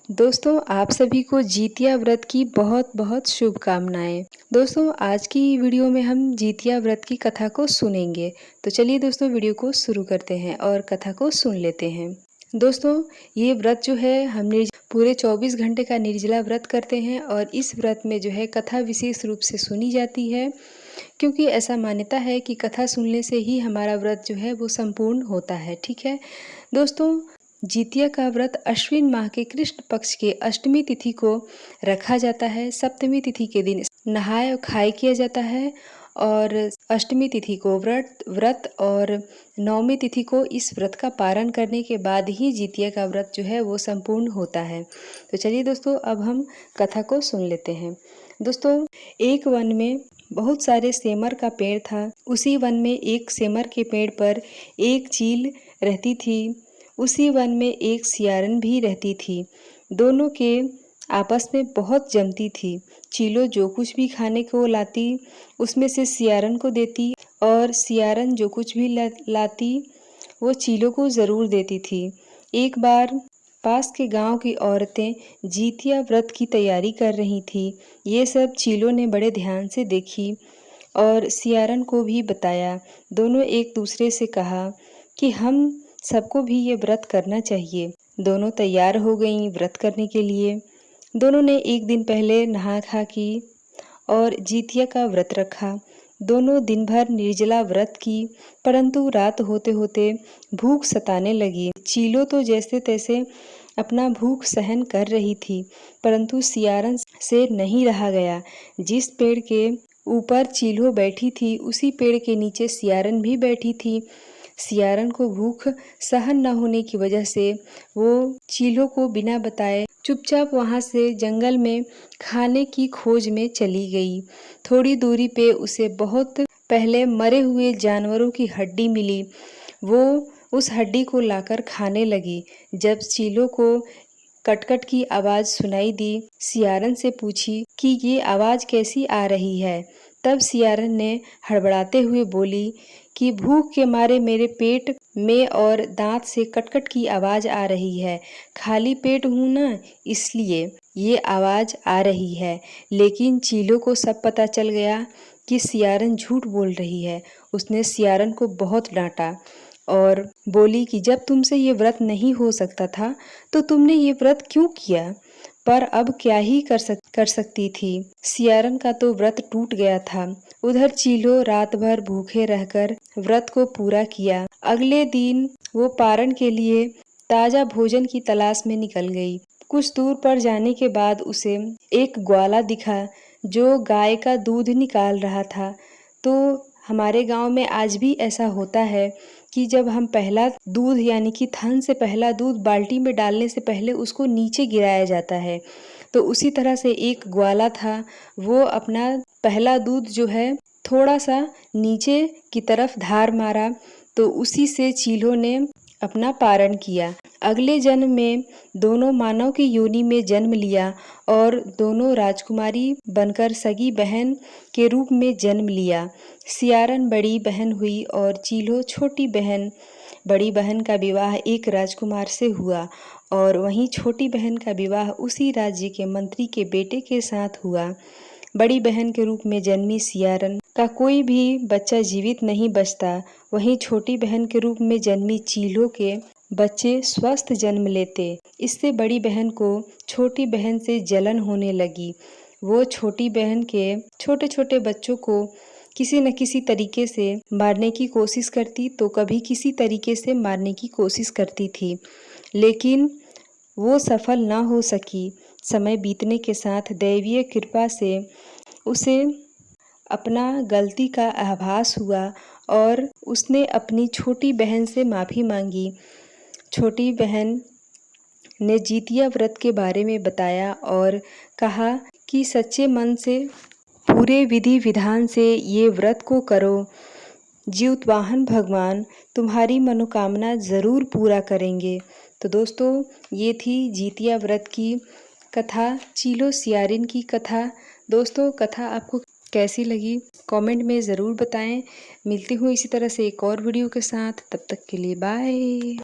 दोस्तों आप सभी को जीतिया व्रत की बहुत बहुत शुभकामनाएं। दोस्तों आज की वीडियो में हम जीतिया व्रत की कथा को सुनेंगे। तो चलिए दोस्तों वीडियो को शुरू करते हैं और कथा को सुन लेते हैं। दोस्तों ये व्रत जो है हम पूरे 24 घंटे का निर्जला व्रत करते हैं और इस व्रत में जो है कथा विशेष रूप से सुनी जाती है, क्योंकि ऐसा मान्यता है कि कथा सुनने से ही हमारा व्रत जो है वो संपूर्ण होता है। ठीक है दोस्तों, जीतिया का व्रत अश्विन माह के कृष्ण पक्ष के अष्टमी तिथि को रखा जाता है। सप्तमी तिथि के दिन नहाय और खाए किया जाता है और अष्टमी तिथि को व्रत और नवमी तिथि को इस व्रत का पारण करने के बाद ही जीतिया का व्रत जो है वो संपूर्ण होता है। तो चलिए दोस्तों अब हम कथा को सुन लेते हैं। दोस्तों एक वन में बहुत सारे सेमर का पेड़ था। उसी वन में एक सेमर के पेड़ पर एक चील रहती थी। उसी वन में एक सियारन भी रहती थी। दोनों के आपस में बहुत जमती थी। चीलो जो कुछ भी खाने को लाती उसमें से सियारन को देती और सियारन जो कुछ भी लाती वो चीलो को ज़रूर देती थी। एक बार पास के गांव की औरतें जीतिया व्रत की तैयारी कर रही थी। ये सब चीलो ने बड़े ध्यान से देखी और सियारन को भी बताया। दोनों एक दूसरे से कहा कि हम सबको भी ये व्रत करना चाहिए। दोनों तैयार हो गईं व्रत करने के लिए। दोनों ने एक दिन पहले नहा खा की और जीतिया का व्रत रखा। दोनों दिन भर निर्जला व्रत की, परंतु रात होते होते भूख सताने लगी। चीलो तो जैसे तैसे अपना भूख सहन कर रही थी, परंतु सियारन से नहीं रहा गया। जिस पेड़ के ऊपर चीलो बैठी थी उसी पेड़ के नीचे सियारन भी बैठी थी। सियारन को भूख सहन न होने की वजह से वो चीलो को बिना बताए चुपचाप वहाँ से जंगल में खाने की खोज में चली गई। थोड़ी दूरी पे उसे बहुत पहले मरे हुए जानवरों की हड्डी मिली। वो उस हड्डी को लाकर खाने लगी। जब चीलो को कटकट की आवाज़ सुनाई दी, सियारन से पूछी कि ये आवाज़ कैसी आ रही है। तब सियारन ने हड़बड़ाते हुए बोली कि भूख के मारे मेरे पेट में और दांत से कटकट की आवाज़ आ रही है। खाली पेट हूँ ना, इसलिए ये आवाज़ आ रही है। लेकिन चीलो को सब पता चल गया कि सियारन झूठ बोल रही है। उसने सियारन को बहुत डांटा और बोली कि जब तुमसे ये व्रत नहीं हो सकता था तो तुमने ये व्रत क्यों किया? पर अब क्या ही कर सकती थी। सियारन का तो व्रत टूट गया था। उधर चीलो रात भर भूखे रहकर व्रत को पूरा किया। अगले दिन वो पारण के लिए ताजा भोजन की तलाश में निकल गई। कुछ दूर पर जाने के बाद उसे एक ग्वाला दिखा जो गाय का दूध निकाल रहा था। तो हमारे गांव में आज भी ऐसा होता है कि जब हम पहला दूध यानी कि थन से पहला दूध बाल्टी में डालने से पहले उसको नीचे गिराया जाता है। तो उसी तरह से एक ग्वाला था, वो अपना पहला दूध जो है थोड़ा सा नीचे की तरफ धार मारा, तो उसी से चीलो ने अपना पारण किया। अगले जन्म में दोनों मानव की योनि में जन्म लिया और दोनों राजकुमारी बनकर सगी बहन के रूप में जन्म लिया। सियारन बड़ी बहन हुई और चीलो छोटी बहन। बड़ी बहन का विवाह एक राजकुमार से हुआ और वहीं छोटी बहन का विवाह उसी राज्य के मंत्री के बेटे के साथ हुआ। बड़ी बहन के रूप में जन्मी सियारन का कोई भी बच्चा जीवित नहीं बचता। वहीं छोटी बहन के रूप में जन्मी चीलो के बच्चे स्वस्थ जन्म लेते। इससे बड़ी बहन को छोटी बहन से जलन होने लगी। वो छोटी बहन के छोटे छोटे बच्चों को किसी न किसी तरीके से मारने की कोशिश करती, तो कभी किसी तरीके से मारने की कोशिश करती थी, लेकिन वो सफल ना हो सकी। समय बीतने के साथ दैवीय कृपा से उसे अपना गलती का आभास हुआ और उसने अपनी छोटी बहन से माफ़ी मांगी। छोटी बहन ने जीतिया व्रत के बारे में बताया और कहा कि सच्चे मन से पूरे विधि विधान से ये व्रत को करो। जीवत्वाहन भगवान तुम्हारी मनोकामना ज़रूर पूरा करेंगे। तो दोस्तों ये थी जीतिया व्रत की कथा, चीलो सियारिन की कथा। दोस्तों कथा आपको कैसी लगी कमेंट में ज़रूर बताएं। मिलती हूँ इसी तरह से एक और वीडियो के साथ, तब तक के लिए बाय।